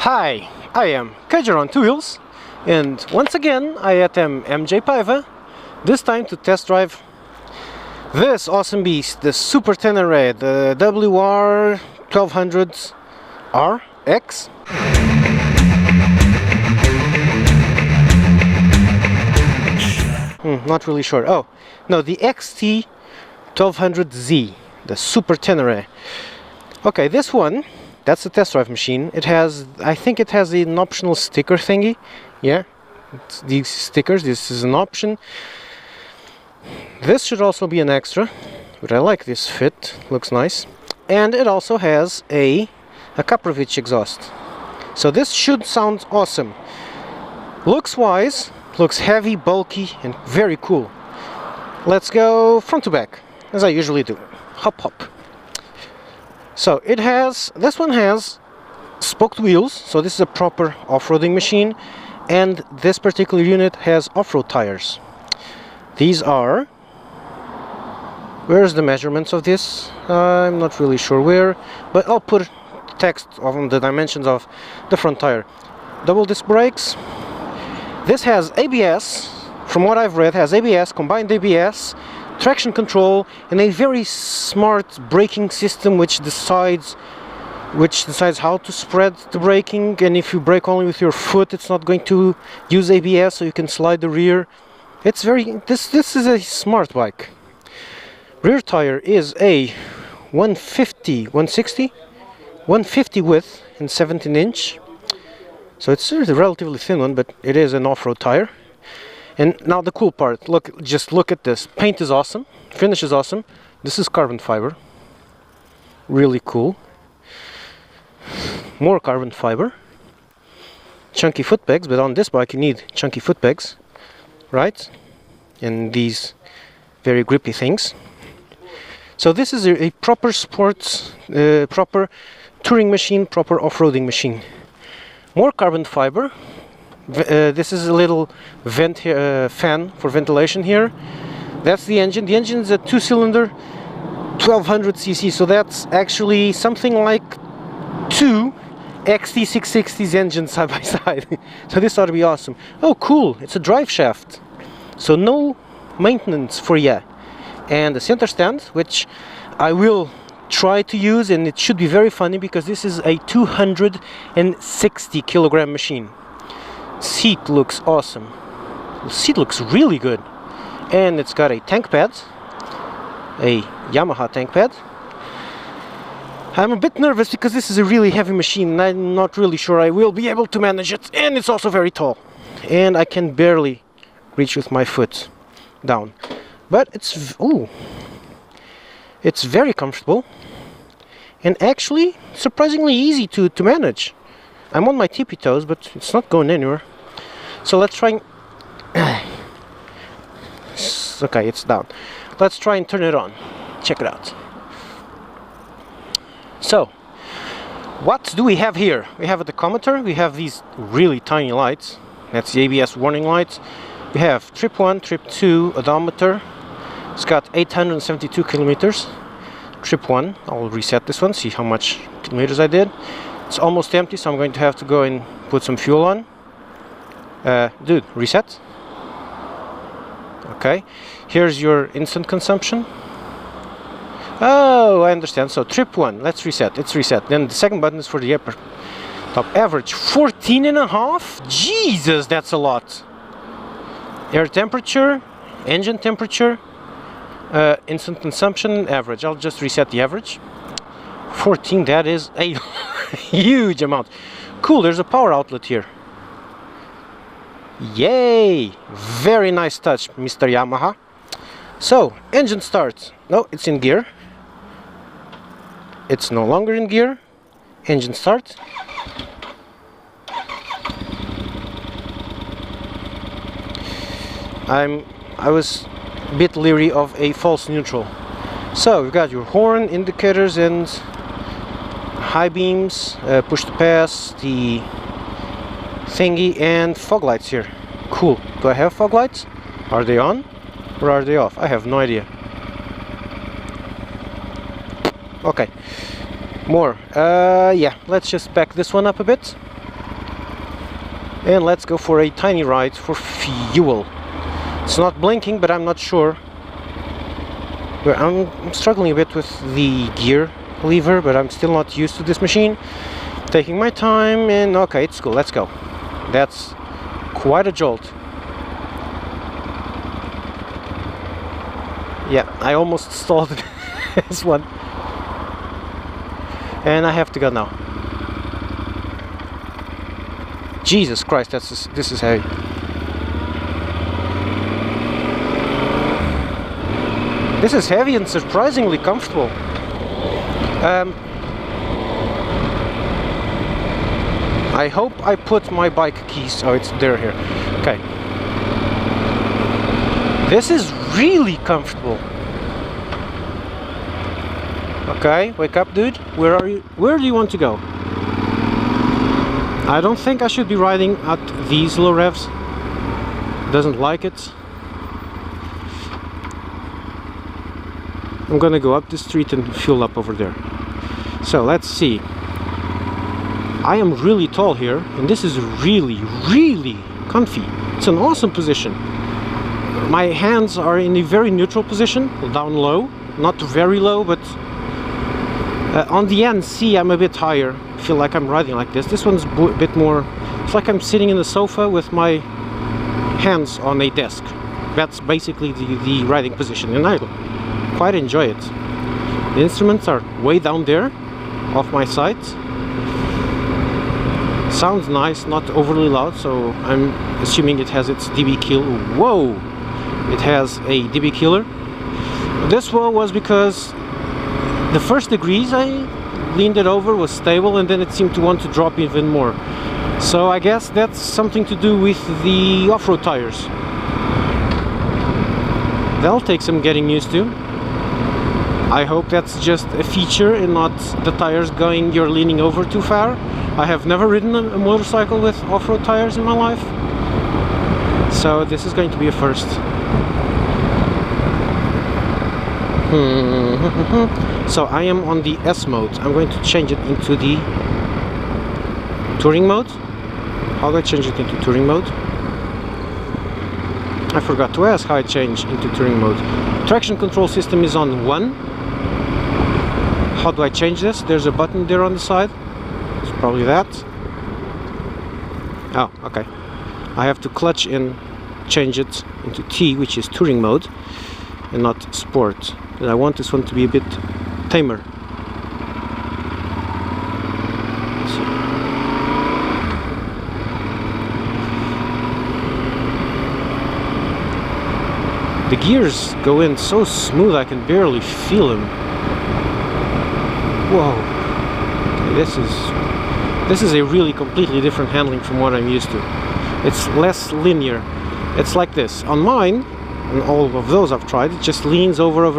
Hi, I am Kajer on two wheels, and once again I am MJ Paiva, this time to test drive this awesome beast, the Super Ténéré, the WR1200 RX. Not really sure. Oh, no, the XT1200Z, the Super Ténéré. Okay, this one, that's the test drive machine. It has, I think it has an optional sticker thingy. Yeah, it's these stickers, this is an option. This should also be an extra, but I like this fit, looks nice. And it also has a Kaprovich exhaust. So this should sound awesome. Looks wise, looks heavy, bulky, and very cool. Let's go front to back, as I usually do. Hop hop. So it has, this one has spoked wheels, so this is a proper off-roading machine, and this particular unit has off-road tires. These are, where's the measurements of this? I'm not really sure where, but I'll put text on the dimensions of the front tire. Double disc brakes. This has ABS, from what I've read, has ABS, combined ABS, traction control, and a very smart braking system which decides how to spread the braking. And if you brake only with your foot, it's not going to use ABS, so you can slide the rear. It's very, this is a smart bike. Rear tire is a 150 width and 17 inch. So it's a relatively thin one, but it is an off-road tire. And now the cool part, just look at this. Paint is awesome, finish is awesome. This is carbon fiber, really cool. More carbon fiber. Chunky foot pegs, but on this bike you need chunky foot pegs, right? And these very grippy things. So this is a proper sports, proper touring machine, proper off-roading machine. More carbon fiber. This is a little vent fan for ventilation here. That's the engine. The engine is a two-cylinder 1200 cc, so that's actually something like two XT660s engines side by side. So this ought to be awesome. Oh cool, it's a drive shaft, so no maintenance for ya. And the center stand, which I will try to use, and it should be very funny because this is a 260 kilogram machine. Seat looks awesome. The seat looks really good. And it's got a tank pad, a Yamaha tank pad. I'm a bit nervous because this is a really heavy machine and I'm not really sure I will be able to manage it. And it's also very tall. And I can barely reach with my foot down. But it's very comfortable and actually surprisingly easy to manage. I'm on my tippy toes, but it's not going anywhere. So let's try and okay, it's down. Let's try and turn it on. Check it out. So, what do we have here? We have a tachometer. We have these really tiny lights. That's the ABS warning lights. We have trip 1, trip 2 odometer. It's got 872 kilometers. Trip 1, I'll reset this one, see how much kilometers I did. It's almost empty, so I'm going to have to go and put some fuel on. Dude, reset. Okay, here's your instant consumption. Oh, I understand. So trip 1, let's reset. It's reset. Then the second button is for the upper top. Average 14.5. Jesus, that's a lot. Air temperature, engine temperature, instant consumption, average. I'll just reset the average. 14, that is a huge amount. Cool, there's a power outlet here. Yay! Very nice touch, Mr. Yamaha. So, engine start. No, it's in gear. It's no longer in gear. Engine start. I was a bit leery of a false neutral. So, we've got your horn, indicators, and high beams, push to pass, the thingy, and fog lights here. Cool. Do I have fog lights? Are they on or are they off? I have no idea. Okay, more. Yeah, let's just back this one up a bit. And let's go for a tiny ride for fuel. It's not blinking, but I'm not sure. But I'm struggling a bit with the gear lever, but I'm still not used to this machine. Taking my time, and okay, it's cool, let's go. That's quite a jolt. Yeah, I almost stalled this one. And I have to go now. Jesus Christ, this is heavy. This is heavy and surprisingly comfortable. I hope I put my bike keys. Oh, it's there here. Okay. This is really comfortable. Okay, wake up, dude. Where are you? Where do you want to go? I don't think I should be riding at these low revs. Doesn't like it. I'm gonna go up the street and fuel up over there. So let's see. I am really tall here, and this is really, really comfy. It's an awesome position. My hands are in a very neutral position, down low, not very low, but on the NC I'm a bit higher. I feel like I'm riding like this. This one's a bit more, it's like I'm sitting in the sofa with my hands on a desk. That's basically the riding position, and I quite enjoy it. The instruments are way down there, off my side. Sounds nice, not overly loud, so I'm assuming it has its dB kill. Whoa! It has a dB killer. This one was because the first degrees I leaned it over was stable, and then it seemed to want to drop even more. So I guess that's something to do with the off-road tires. That'll take some getting used to. I hope that's just a feature and not the tires going, you're leaning over too far. I have never ridden a motorcycle with off-road tires in my life, so this is going to be a first. So I am on the S mode. I'm going to change it into the touring mode. How do I change it into touring mode? I forgot to ask how I change into touring mode. Traction control system is on 1. How do I change this? There's a button there on the side. It's probably that. Oh, okay. I have to clutch and change it into T, which is touring mode, and not sport. And I want this one to be a bit tamer. Let's see. The gears go in so smooth I can barely feel them. Whoa. Okay, this is a really completely different handling from what I'm used to. It's less linear. It's like this. On mine, and all of those I've tried, it just leans over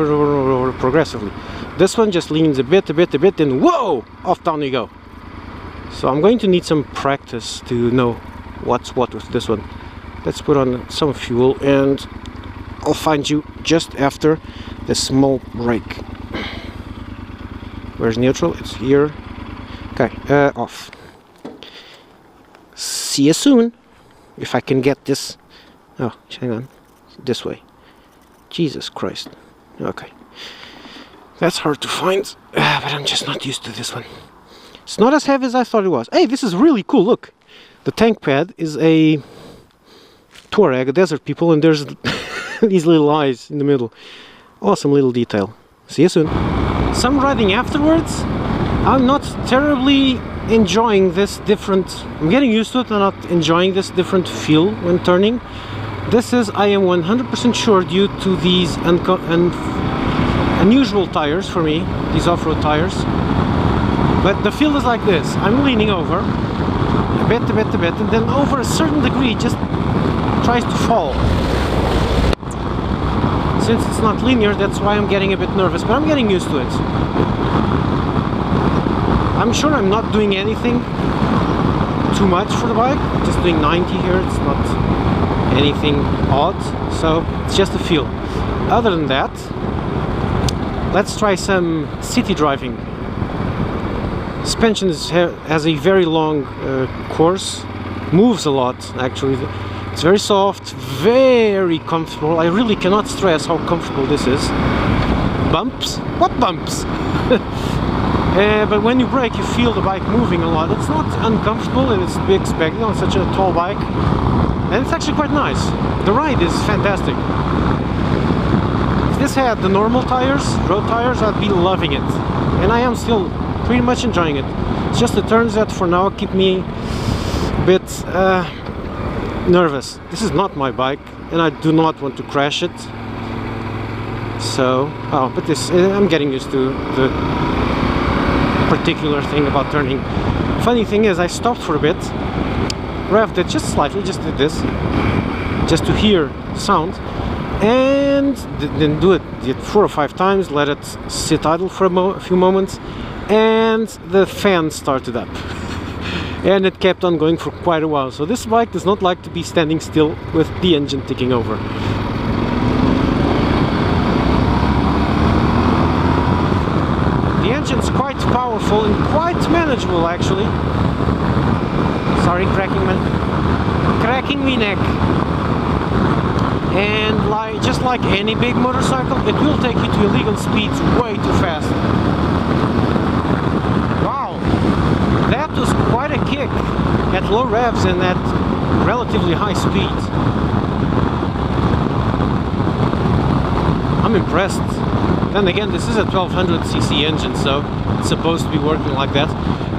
progressively. This one just leans a bit, and whoa! Off down you go. So I'm going to need some practice to know what's what with this one. Let's put on some fuel, and I'll find you just after the small break. Where's neutral? It's here. Okay, off. See you soon. If I can get this. Oh, hang on. This way. Jesus Christ. Okay. That's hard to find, but I'm just not used to this one. It's not as heavy as I thought it was. Hey, this is really cool. Look. The tank pad is a Touareg, a desert people, and there's these little eyes in the middle. Awesome little detail. See you soon. Some riding afterwards. I'm not terribly enjoying this different. I'm getting used to it and not enjoying this different feel when turning. This is, I am 100% sure, due to these unusual tires for me, these off-road tires. But the feel is like this. I'm leaning over a bit, and then over a certain degree, it just tries to fall. Since it's not linear, that's why I'm getting a bit nervous, but I'm getting used to it. I'm sure I'm not doing anything too much for the bike. I'm just doing 90 here, it's not anything odd, so it's just a feel. Other than that, let's try some city driving. Suspension has a very long course, moves a lot, actually. It's very soft, very comfortable. I really cannot stress how comfortable this is. Bumps? What bumps? But when you brake, you feel the bike moving a lot. It's not uncomfortable, and it's to be expected on such a tall bike. And it's actually quite nice. The ride is fantastic. If this had the normal tires, road tires, I'd be loving it. And I am still pretty much enjoying it. It's just the turns that for now keep me a bit nervous. This is not my bike, and I do not want to crash it. So, oh, but this, I'm getting used to the particular thing about turning. Funny thing is, I stopped for a bit, revved it just slightly, just did this, just to hear the sound, and then do it, did 4 or 5 times, let it sit idle for a few moments, and the fan started up. And it kept on going for quite a while. So this bike does not like to be standing still with the engine ticking over. The engine's quite powerful and quite manageable, actually. Sorry, cracking me neck. And just like any big motorcycle, it will take you to illegal speeds way too fast. Wow, that was quite a kick at low revs and at relatively high speeds. I'm impressed. Then again, this is a 1200cc engine, so it's supposed to be working like that.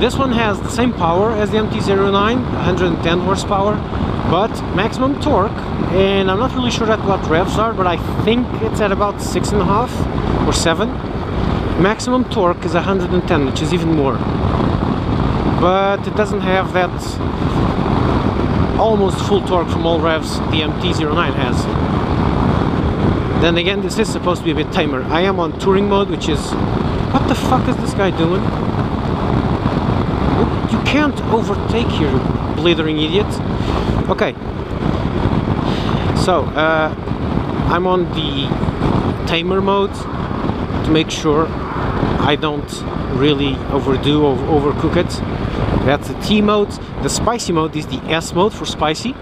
This one has the same power as the MT-09, 110 horsepower, but maximum torque, and I'm not really sure at what revs are, but I think it's at about 6.5 or 7. Maximum torque is 110, which is even more. But it doesn't have that almost full torque from all revs the MT-09 has. Then again, this is supposed to be a bit tamer. I am on touring mode, which is... What the fuck is this guy doing? You can't overtake here, you blithering idiot. Okay. So, I'm on the tamer mode to make sure I don't really overdo or overcook it. That's the T mode. The spicy mode is the S mode for spicy.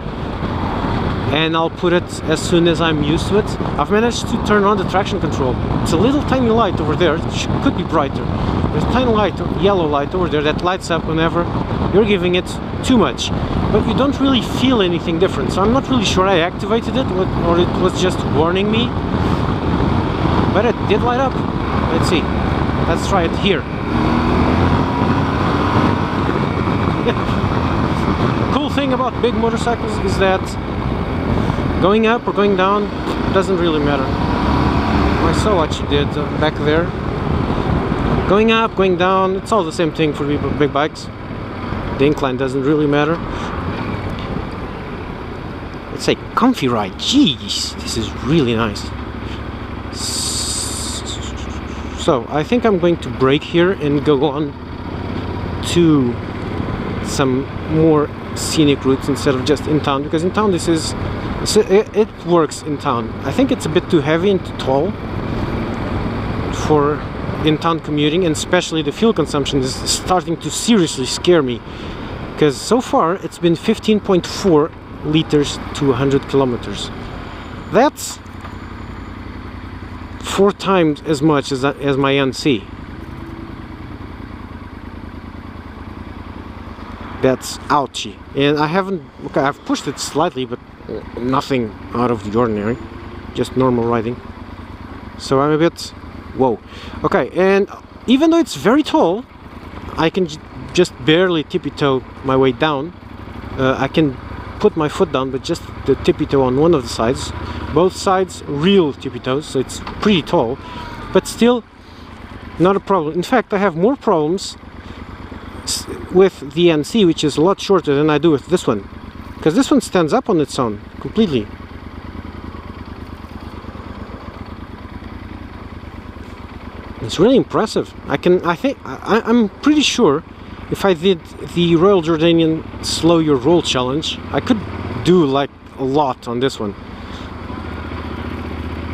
And I'll put it as soon as I'm used to it. I've managed to turn on the traction control. It's a little tiny light over there. It could be brighter. There's a tiny light, yellow light over there that lights up whenever you're giving it too much. But you don't really feel anything different. So I'm not really sure I activated it or it was just warning me. But it did light up. Let's see. Let's try it here. Cool thing about big motorcycles is that going up or going down doesn't really matter. I saw what you did back there. Going up, going down, it's all the same thing for big bikes. The incline doesn't really matter. It's a comfy ride. Jeez, this is really nice. So I think I'm going to brake here and go on to some more scenic routes instead of just in town, because in town it works in town. I think it's a bit too heavy and too tall for in-town commuting, and especially the fuel consumption is starting to seriously scare me, because so far it's been 15.4 liters to 100 kilometers. That's 4 times as much as my NC. That's ouchy. And I haven't, okay, I've pushed it slightly, but nothing out of the ordinary, just normal riding. So I'm a bit, whoa. Okay, and even though it's very tall, I can just barely tippy-toe my way down. I can put my foot down, but just the tippy-toe on one of the sides. Both sides real tippy-toes, so it's pretty tall, but still not a problem. In fact, I have more problems with the NC, which is a lot shorter, than I do with this one, because this one stands up on its own completely. It's really impressive. I'm pretty sure if I did the Royal Jordanian Slow Your Roll challenge, I could do like a lot on this one.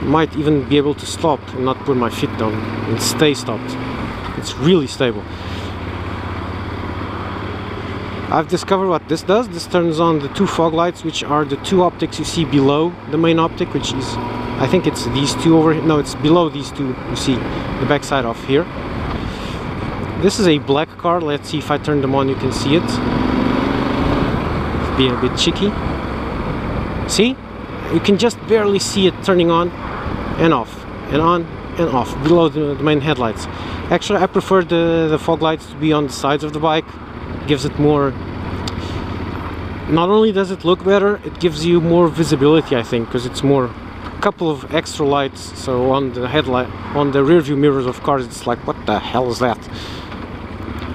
Might even be able to stop and not put my feet down and stay stopped. It's really stable. I've discovered what this does. This turns on the two fog lights, which are the two optics you see below the main optic, which is, I think it's these two over here. No, it's below these two. You see the back side of here. This is a black car. Let's see if I turn them on, you can see it. Be a bit cheeky. See? You can just barely see it turning on and off, and on and off, below the main headlights. Actually, I prefer the fog lights to be on the sides of the bike. Gives it more, not only does it look better, it gives you more visibility, I think, because it's more, a couple of extra lights. So on the headlight, on the rear view mirrors of cars, it's like, what the hell is that?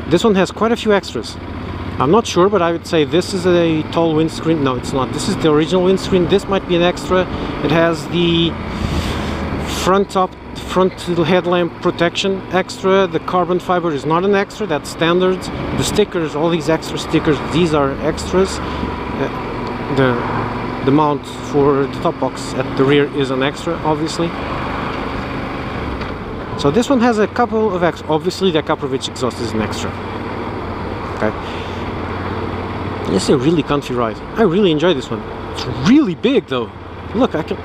This one has quite a few extras. I'm not sure, but I would say this is a tall windscreen. No, it's not. This is the original windscreen. This might be an extra. It has the front headlamp protection extra. The carbon fiber is not an extra, that's standard. The stickers, all these extra stickers, these are extras. The mount for the top box at the rear is an extra, obviously. So this one has a couple of extras. Obviously the Kaprovich exhaust is an extra. Okay. It's a really comfy ride. I really enjoy this one. It's really big though. Look, I can...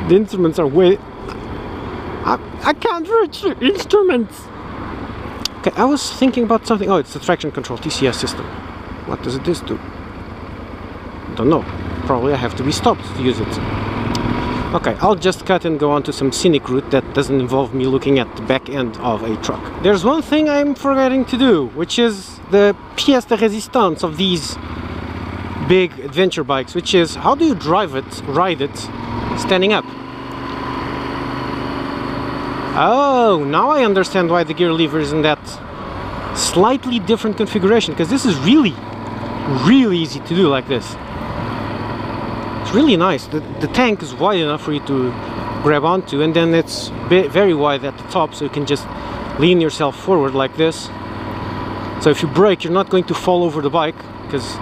The instruments are way... I can't reach the instruments! Okay, I was thinking about something. Oh, it's the traction control TCS system. What does this do? Don't know. Probably I have to be stopped to use it. Okay, I'll just cut and go on to some scenic route that doesn't involve me looking at the back end of a truck. There's one thing I'm forgetting to do, which is the pièce de résistance of these big adventure bikes, which is how do you ride it standing up? Oh, now I understand why the gear lever is in that slightly different configuration, because this is really easy to do like this. It's really nice. The tank is wide enough for you to grab onto, and then it's very wide at the top, so you can just lean yourself forward like this. So if you brake, you're not going to fall over the bike, because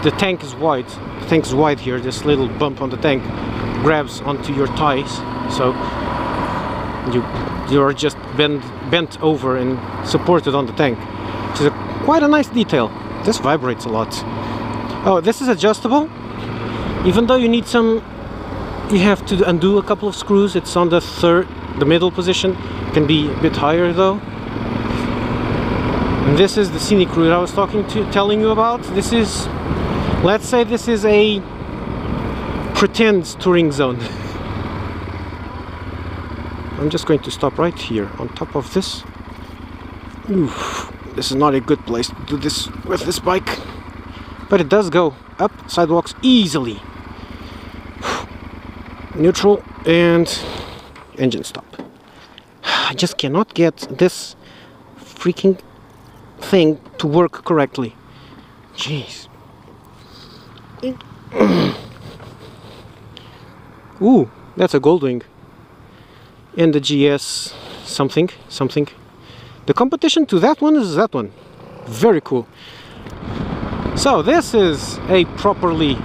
the tank is wide. The tank is wide here. This little bump on the tank grabs onto your thighs, so you are just bent over and supported on the tank, which is quite a nice detail. This vibrates a lot. Oh, this is adjustable. Even though you need some, you have to undo a couple of screws. It's on the middle position. It can be a bit higher though. And this is the scenic route I was telling you about. This is, let's say this is a pretend touring zone. I'm just going to stop right here on top of this. Oof, this is not a good place to do this with this bike, but it does go up sidewalks easily. Neutral and engine stop. I just cannot get this freaking thing to work correctly. Jeez. Ooh, that's a Goldwing. And the GS something. The competition to that one is that one. Very cool. So this is a properly,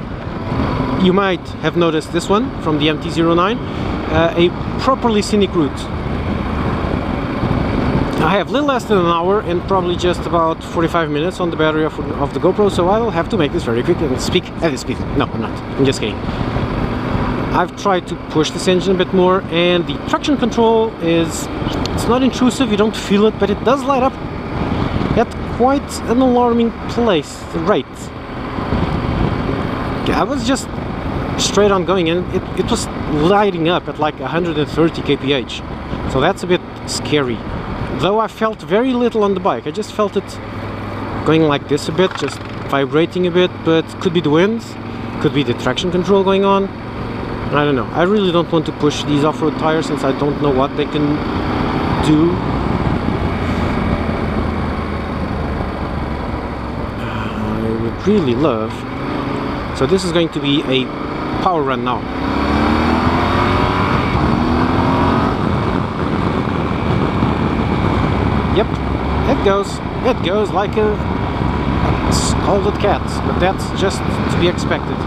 you might have noticed this one from the MT-09, a properly scenic route. I have little less than an hour and probably just about 45 minutes on the battery of the GoPro, so I will have to make this very quick and speak at this speed. No, I'm not. I'm just kidding. I've tried to push this engine a bit more, and the traction control it's not intrusive, you don't feel it, but it does light up at quite an alarming rate. Okay, I was just straight on going, and it was lighting up at like 130 kph, so that's a bit scary. Though I felt very little on the bike, I just felt it going like this a bit, just vibrating a bit, but could be the wind, could be the traction control going on. I don't know. I really don't want to push these off-road tires since I don't know what they can do. I would really love... So this is going to be a power run now. Yep, it goes like a scalded cat, but that's just to be expected.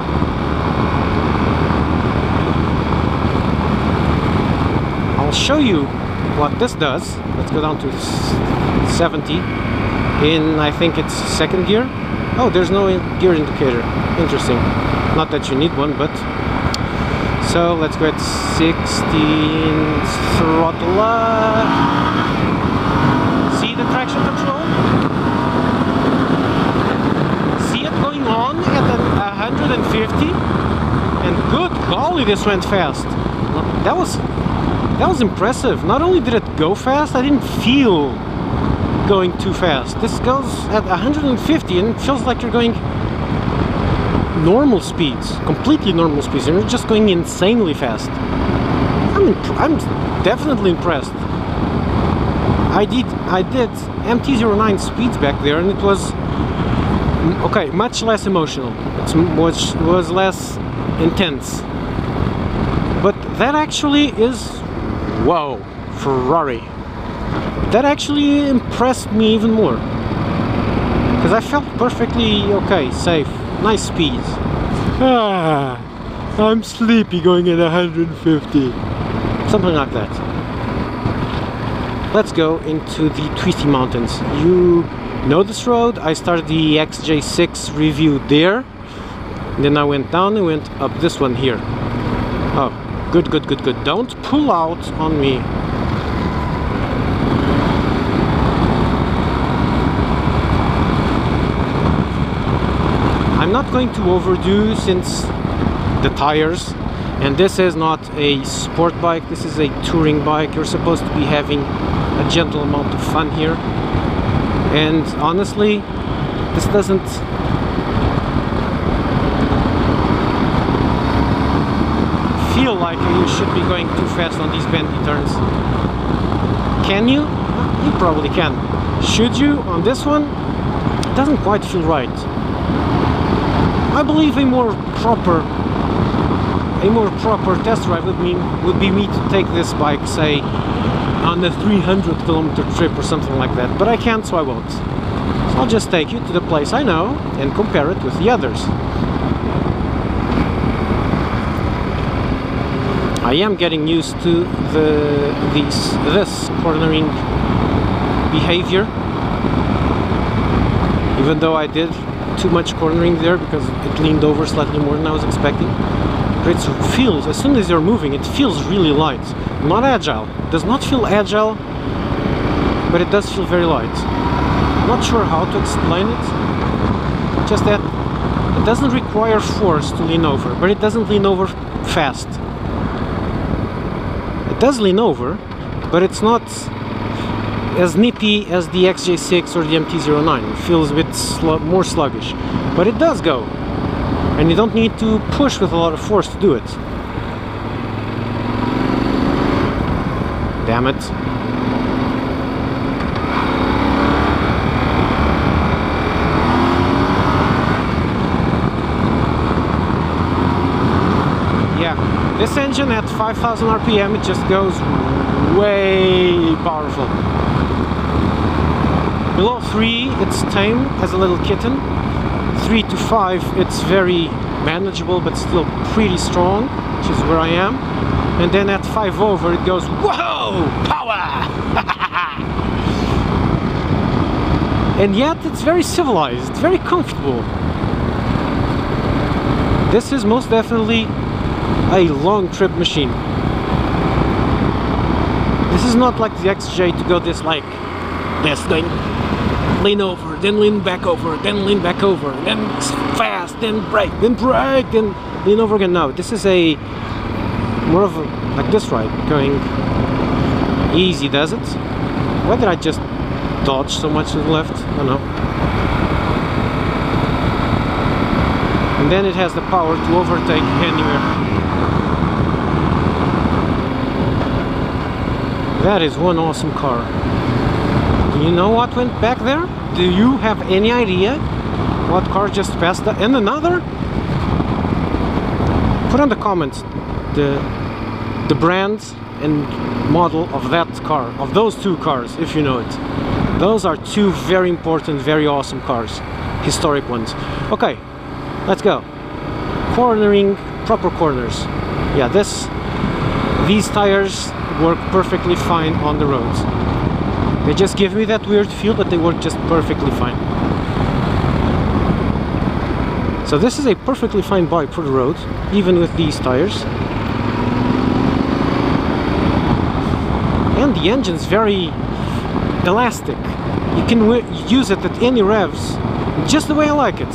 I'll show you what this does. Let's go down to 70. in, I think it's second gear. Oh, there's no gear indicator. Interesting. Not that you need one, but... So let's go at 16, throttle up. See the traction control? See it going on at 150? And good golly, this went fast. That was impressive. Not only did it go fast, I didn't feel going too fast. This goes at 150 and it feels like you're going normal speeds, completely normal speeds, and you're just going insanely fast. I'm definitely impressed. I did MT-09 speeds back there, and it was okay, much less emotional. It was less intense. But that actually is, whoa, Ferrari. That actually impressed me even more, because I felt perfectly okay, safe, nice speeds. Ah, I'm sleepy going at 150. Something like that. Let's go into the Twisty Mountains. You know this road. I started the XJ6 review there. Then I went down and went up this one here. Oh, good, good, good, good. Don't pull out on me. I'm not going to overdo since the tires, and this is not a sport bike, this is a touring bike. You're supposed to be having a gentle amount of fun here, and honestly this doesn't feel like you should be going too fast on these bendy turns. Can you? You probably can. Should you? On this one it doesn't quite feel right. I believe a more proper test drive would be me to take this bike, say, on a 300-kilometer trip or something like that. But I can't, so I won't. So I'll just take you to the place I know and compare it with the others. I am getting used to this cornering behavior, even though I did too much cornering there because it leaned over slightly more than I was expecting. But it feels, as soon as you're moving, it feels really light. Not agile. It does not feel agile, but it does feel very light. I'm not sure how to explain it. Just that it doesn't require force to lean over, but it doesn't lean over fast. It does lean over, but it's not as nippy as the XJ6 or the MT-09. It feels a bit more sluggish, but it does go, and you don't need to push with a lot of force to do it. Damn it. Yeah, this engine at 5,000 RPM, it just goes way powerful. Below 3 it's tame as a little kitten. 3 to 5 it's very manageable but still pretty strong, which is where I am. And then at 5 over it goes, whoa, power! And yet it's very civilized, very comfortable. This is most definitely a long trip machine. This is not like the XJ to go this like this thing. Lean over, then lean back over, then lean back over, then fast, then brake, then lean over again. No, this is a more of a like this ride, going easy, does it? Why did I just dodge so much to the left? I don't know. And then it has the power to overtake anywhere. That is one awesome car. Do you know what went back there? Do you have any idea what car just passed that? And another? Put in the comments the brand and model of that car, of those two cars, if you know it. Those are two very important, very awesome cars. Historic ones. Okay, let's go. Cornering, proper corners. Yeah, these tires work perfectly fine on the roads. They just give me that weird feel, but they work just perfectly fine. So this is a perfectly fine bike for the road, even with these tires. And the engine's very elastic. You can use it at any revs, just the way I like it.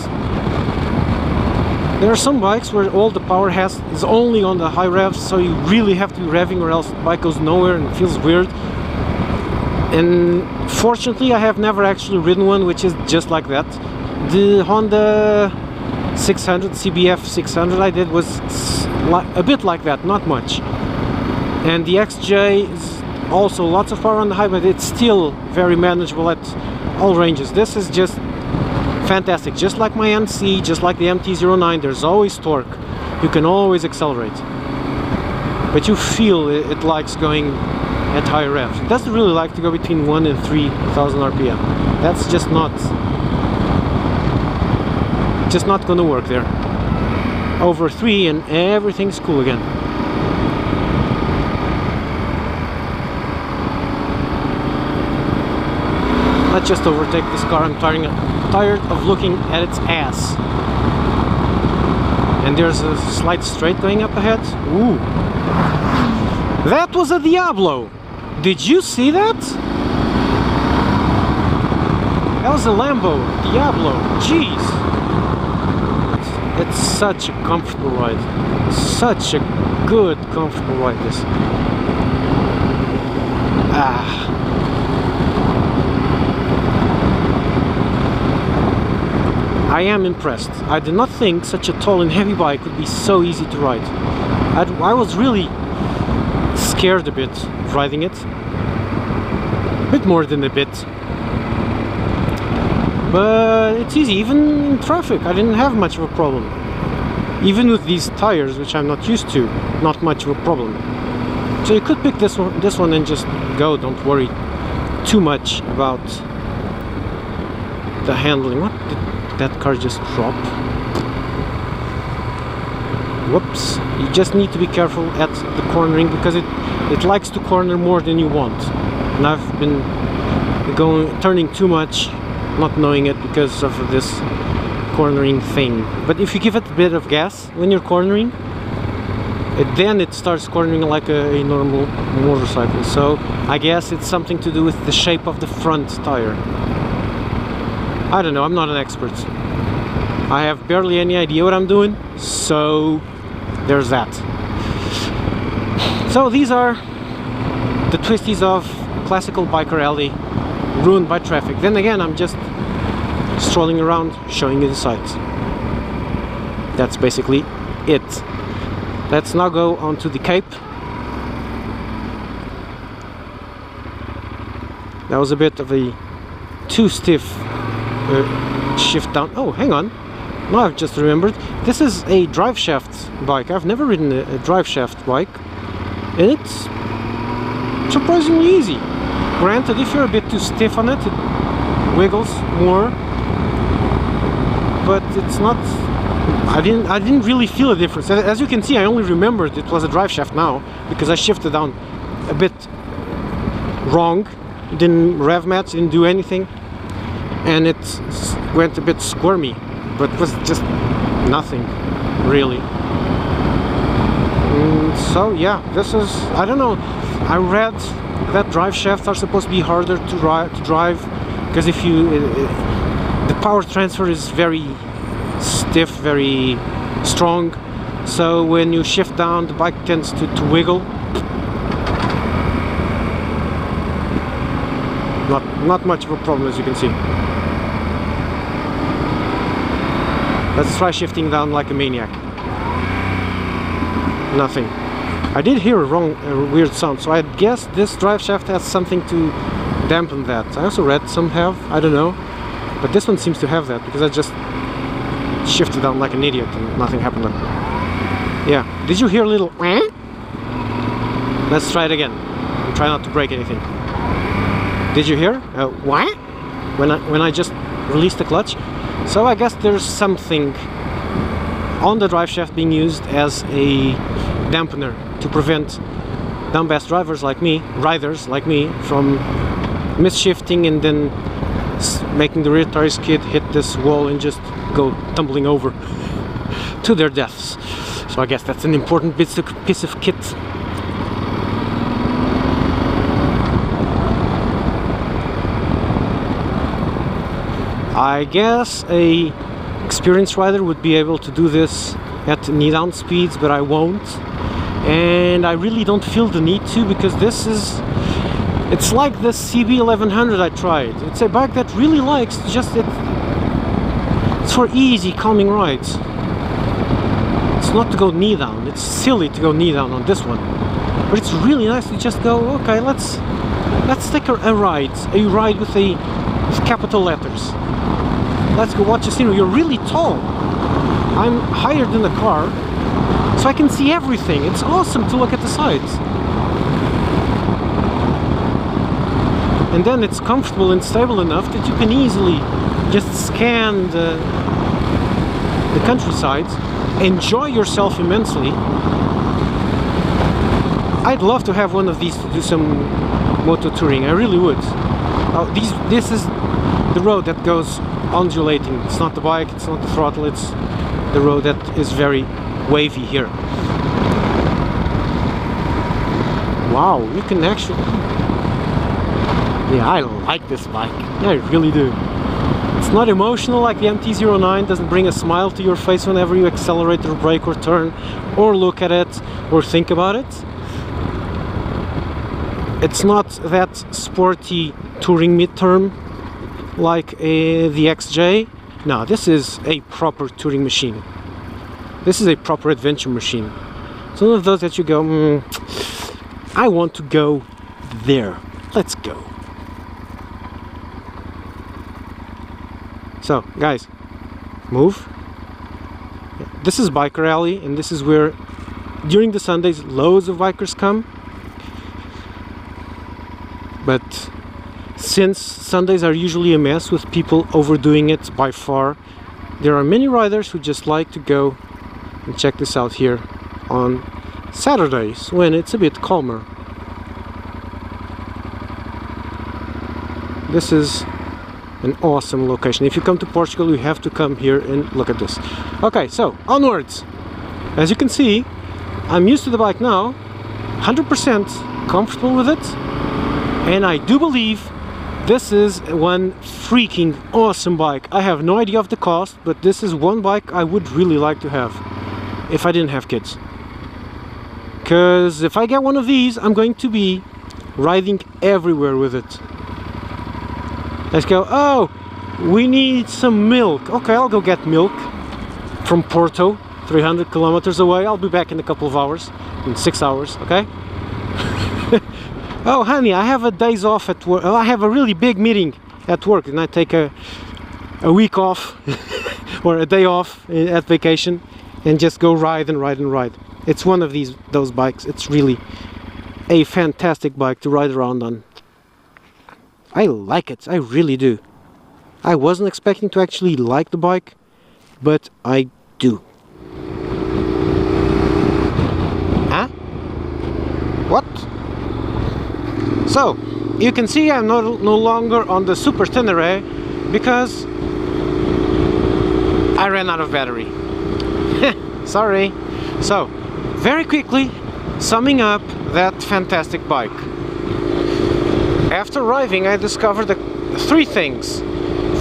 There are some bikes where all the power is only on the high revs, so you really have to be revving or else the bike goes nowhere and feels weird. And fortunately I have never actually ridden one which is just like that. The Honda 600, CBF 600 I did was a bit like that, not much. And the XJ is also lots of power on the high, but it's still very manageable at all ranges. This is just fantastic, just like my NC, just like the MT-09, there's always torque. You can always accelerate. But you feel it likes going at high revs. It doesn't really like to go between 1 and 3,000 RPM. That's just not gonna work there. Over 3 and everything's cool again. Let's just overtake this car. I'm tired of looking at its ass. And there's a slight straight going up ahead. Ooh. That was a Diablo! Did you see that? That was a Lambo Diablo. Jeez. It's such a comfortable ride. Such a good, comfortable ride, this. I am impressed. I did not think such a tall and heavy bike would be so easy to ride. I was really scared a bit of riding it. A bit more than a bit. But it's easy, even in traffic I didn't have much of a problem. Even with these tires, which I'm not used to, not much of a problem. So you could pick this one and just go, don't worry too much about the handling. What did that car just drop? Whoops. You just need to be careful at the cornering because it likes to corner more than you want. And I've been turning too much, not knowing it because of this cornering thing. But if you give it a bit of gas when you're cornering, then it starts cornering like a normal motorcycle. So I guess it's something to do with the shape of the front tire. I don't know, I'm not an expert. I have barely any idea what I'm doing, so there's that. So these are the twisties of classical biker alley, ruined by traffic. Then again, I'm just strolling around, showing you the sights. That's basically it. Let's now go on to the Cape. That was a bit of a too stiff shift down. Oh, hang on. Now I've just remembered. This is a drive shaft bike. I've never ridden a drive shaft bike. And it's surprisingly easy. Granted, if you're a bit too stiff on it, it wiggles more. But it's not... I didn't really feel a difference. As you can see, I only remembered it was a drive shaft now because I shifted down a bit wrong. Didn't rev match, didn't do anything. And it went a bit squirmy, but was just nothing really. So yeah, this is, I don't know, I read that drive shafts are supposed to be harder to drive because if you the power transfer is very stiff, very strong, so when you shift down the bike tends to wiggle. Not much of a problem, as you can see. Let's try shifting down like a maniac. Nothing. I did hear a weird sound, so I guess this drive shaft has something to dampen that. I also read some have, I don't know. But this one seems to have that, because I just shifted down like an idiot and nothing happened then. Yeah, did you hear a little wah? Let's try it again. And try not to break anything. Did you hear wah? When I just released the clutch? So I guess there's something on the drive shaft being used as a dampener to prevent dumbass drivers like me, riders like me, from misshifting and then making the rear tire skid, hit this wall and just go tumbling over to their deaths. So I guess that's an important piece of kit. I guess a experienced rider would be able to do this at knee-down speeds, but I won't. And I really don't feel the need to, because it's like the CB1100 I tried. It's a bike that really likes it's for easy, calming rides. It's not to go knee down. It's silly to go knee down on this one, but it's really nice to just go, okay, let's take a ride with capital letters. Let's go watch the scenery. You're really tall. I'm higher than the car, so I can see everything. It's awesome to look at the sides. And then it's comfortable and stable enough that you can easily just scan the countryside, enjoy yourself immensely. I'd love to have one of these to do some moto touring. I really would. This is the road that goes undulating. It's not the bike, it's not the throttle, it's the road that is very wavy here. Wow, you can actually... Yeah, I like this bike. I really do. It's not emotional like the MT-09, doesn't bring a smile to your face whenever you accelerate or brake or turn or look at it or think about it. It's not that sporty touring midterm like the XJ. No, this is a proper touring machine. This is a proper adventure machine. It's one of those that you go, I want to go there. Let's go. So, guys, move. This is Biker Alley, and this is where, during the Sundays, loads of bikers come. But since Sundays are usually a mess with people overdoing it by far, there are many riders who just like to go and check this out here on Saturdays when it's a bit calmer. This is an awesome location. If you come to Portugal, you have to come here and look at this. Okay, so onwards. As you can see, I'm used to the bike now, 100% comfortable with it, and I do believe this is one freaking awesome bike. I have no idea of the cost, but this is one bike I would really like to have if I didn't have kids. Because if I get one of these, I'm going to be riding everywhere with it. Let's go. Oh, we need some milk. Okay, I'll go get milk from Porto, 300 kilometers away. I'll be back in a couple of hours, in 6 hours, okay? Oh, honey, I have a days off at work. I have a really big meeting at work, and I take a week off or a day off at vacation and just go ride and ride and ride. It's one of those bikes. It's really a fantastic bike to ride around on. I like it, I really do. I wasn't expecting to actually like the bike, but I do. Huh? What? So, you can see I'm no longer on the Super Ténéré because I ran out of battery. Sorry. So, very quickly, summing up that fantastic bike. After arriving, I discovered three things.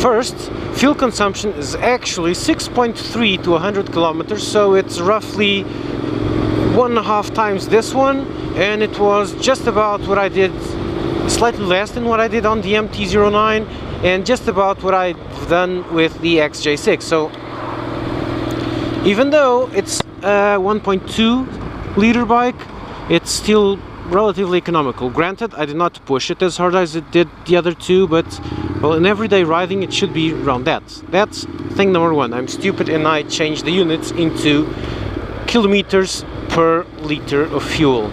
First, fuel consumption is actually 6.3 to 100 kilometers, so it's roughly 1.5 times this one, and it was just about what I did, slightly less than what I did on the MT-09, and just about what I've done with the XJ6. So, even though it's a 1.2 liter bike, it's still relatively economical. Granted, I did not push it as hard as it did the other two, but well, in everyday riding it should be around that. That's thing number one. I'm stupid and I changed the units into kilometers per liter of fuel.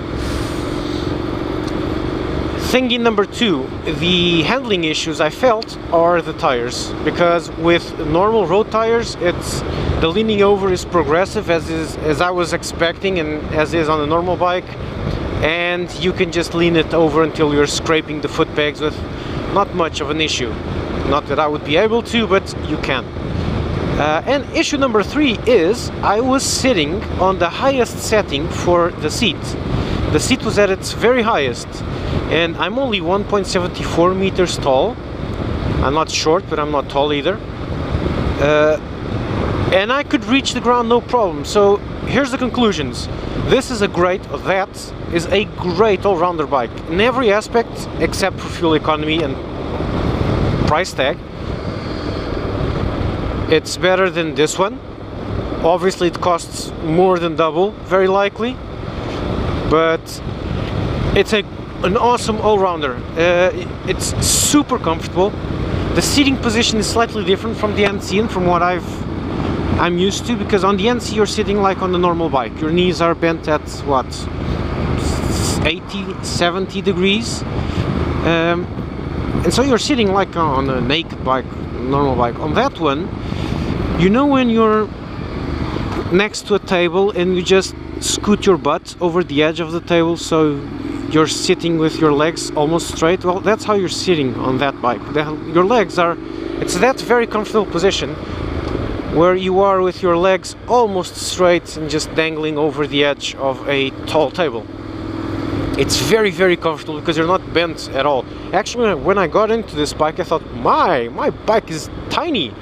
Thingy number two, the handling issues I felt are the tires, because with normal road tires, the leaning over is progressive as I was expecting and as is on a normal bike. And you can just lean it over until you're scraping the foot pegs with not much of an issue. Not that I would be able to, but you can. And issue number 3 is I was sitting on the highest setting for the seat. The seat was at its very highest, and I'm only 1.74 meters tall. I'm not short, but I'm not tall either. And I could reach the ground no problem. So here's the conclusions. This is a great, that is a great all-rounder bike in every aspect except for fuel economy and price tag. It's better than this one. Obviously it costs more than double, very likely, but it's an awesome all-rounder. It's super comfortable. The seating position is slightly different from the NC and from what I'm used to, because on the NC you're sitting like on the normal bike. Your knees are bent at what, 80, 70 degrees, and so you're sitting like on a naked bike, normal bike. On that one, you know, when you're next to a table and you just scoot your butt over the edge of the table so you're sitting with your legs almost straight? Well, that's how you're sitting on that bike. Your legs are, it's that very comfortable position where you are with your legs almost straight and just dangling over the edge of a tall table. It's very, very comfortable because you're not bent at all. Actually, when I got into this bike, I thought, my bike is tiny.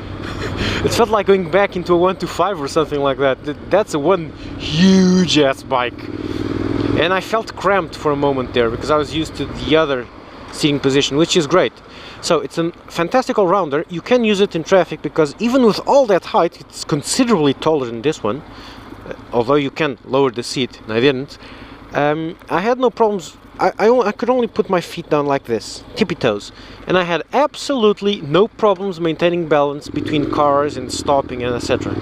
It felt like going back into a 125 or something like that. That's a one huge ass bike. And I felt cramped for a moment there because I was used to the other seating position, which is great. So it's a fantastic all-rounder. You can use it in traffic because even with all that height, it's considerably taller than this one. Although you can lower the seat, and I didn't. I had no problems. I could only put my feet down like this, tippy toes, and I had absolutely no problems maintaining balance between cars and stopping and etc.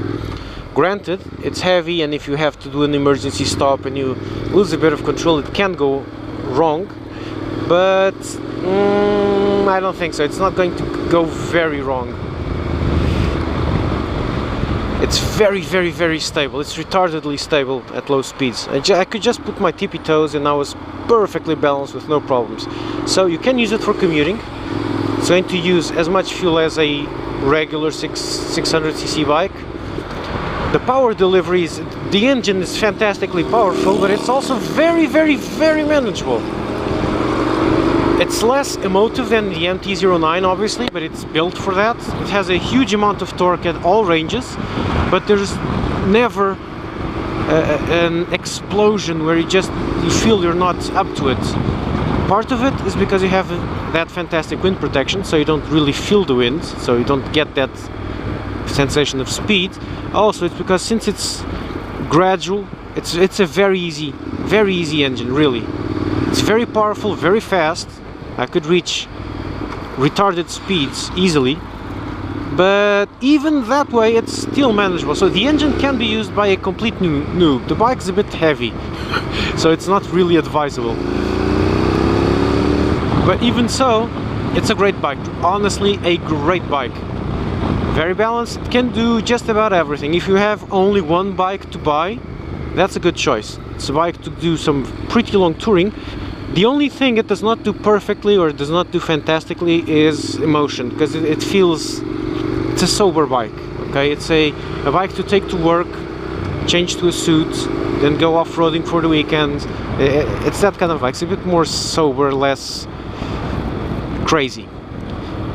Granted, it's heavy, and if you have to do an emergency stop and you lose a bit of control, it can go wrong, but I don't think so. It's not going to go very wrong. It's very, very, very stable. It's retardedly stable at low speeds. I could just put my tippy toes and I was perfectly balanced with no problems. So you can use it for commuting. It's going to use as much fuel as a regular 600cc bike. The power deliveries, the engine is fantastically powerful, but it's also very, very, very manageable. It's less emotive than the MT-09 obviously, but it's built for that. It has a huge amount of torque at all ranges, but there's never an explosion where you feel you're not up to it. Part of it is because you have that fantastic wind protection, so you don't really feel the wind, so you don't get that sensation of speed. Also, it's because since it's gradual, it's a very easy engine, really. It's very powerful, very fast. I could reach retarded speeds easily, but even that way it's still manageable. So the engine can be used by a complete noob. The bike's a bit heavy, so it's not really advisable. But even so, it's a great bike. Honestly, a great bike. Very balanced. It can do just about everything. If you have only one bike to buy, that's a good choice. It's a bike to do some pretty long touring. The only thing it does not do perfectly or does not do fantastically is emotion, because it feels, it's a sober bike, okay? It's a bike to take to work, change to a suit, then go off-roading for the weekend. It's that kind of bike. It's a bit more sober, less crazy.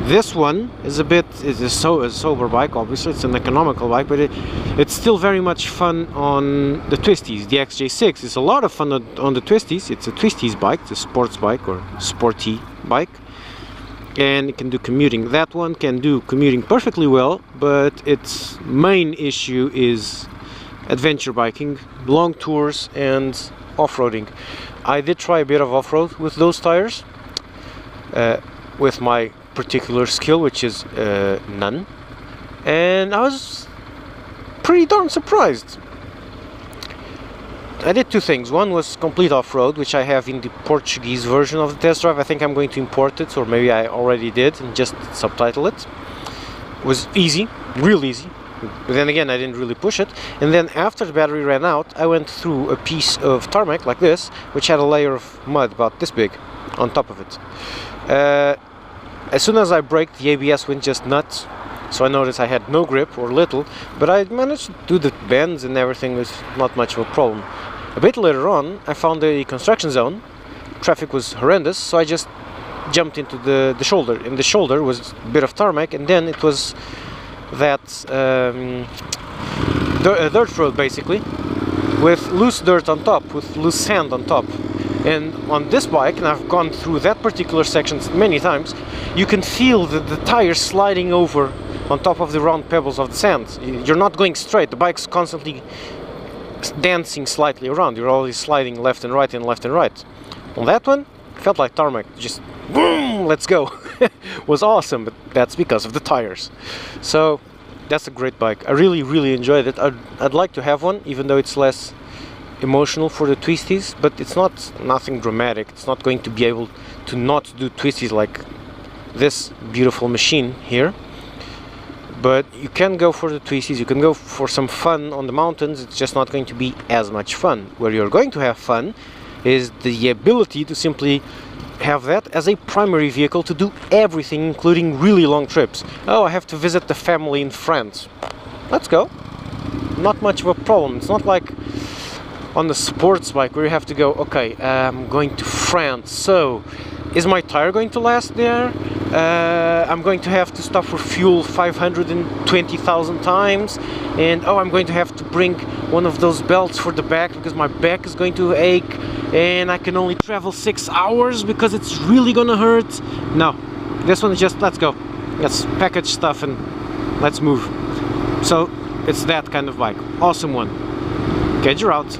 This one is a sober bike, obviously. It's an economical bike, but it's still very much fun on the twisties. The XJ6 is a lot of fun on the twisties. It's a twisties bike, it's a sports bike or sporty bike, and it can do commuting. That one can do commuting perfectly well, but its main issue is adventure biking, long tours and off-roading. I did try a bit of off-road with those tires, with my particular skill, which is none, and I was pretty darn surprised. I did two things. One was complete off-road, which I have in the Portuguese version of the Testdrive. I think I'm going to import it, or maybe I already did and just subtitle it. It was easy, real easy, but then again I didn't really push it. And then after the battery ran out, I went through a piece of tarmac like this, which had a layer of mud about this big on top of it. as soon as I braked, the ABS went just nuts. So I noticed I had no grip or little, but I managed to do the bends and everything with not much of a problem. A bit later on, I found a construction zone. Traffic was horrendous, so I just jumped into the shoulder. In the shoulder was a bit of tarmac, and then it was that dirt road basically, with loose dirt on top, with loose sand on top. And on this bike, and I've gone through that particular section many times, you can feel the tires sliding over on top of the round pebbles of the sand. You're not going straight, the bike's constantly dancing slightly around. You're always sliding left and right and left and right. On that one, felt like tarmac, just boom, let's go. Was awesome, but that's because of the tires. So that's a great bike. I really enjoyed it. I'd like to have one, even though it's less emotional for the twisties, but it's nothing dramatic. It's not going to be able to not do twisties like this beautiful machine here. But you can go for the twisties, you can go for some fun on the mountains. It's just not going to be as much fun. Where you're going to have fun is the ability to simply have that as a primary vehicle to do everything, including really long trips. Oh, I have to visit the family in France. Let's go. Not much of a problem. It's not like on the sports bike where you have to go, okay, I'm going to France, so is my tire going to last there? I'm going to have to stop for fuel 520,000 times, and oh, I'm going to have to bring one of those belts for the back because my back is going to ache, and I can only travel 6 hours because it's really gonna hurt. No, this one is just, let's go, let's package stuff and let's move. So it's that kind of bike. Awesome one. Get your out.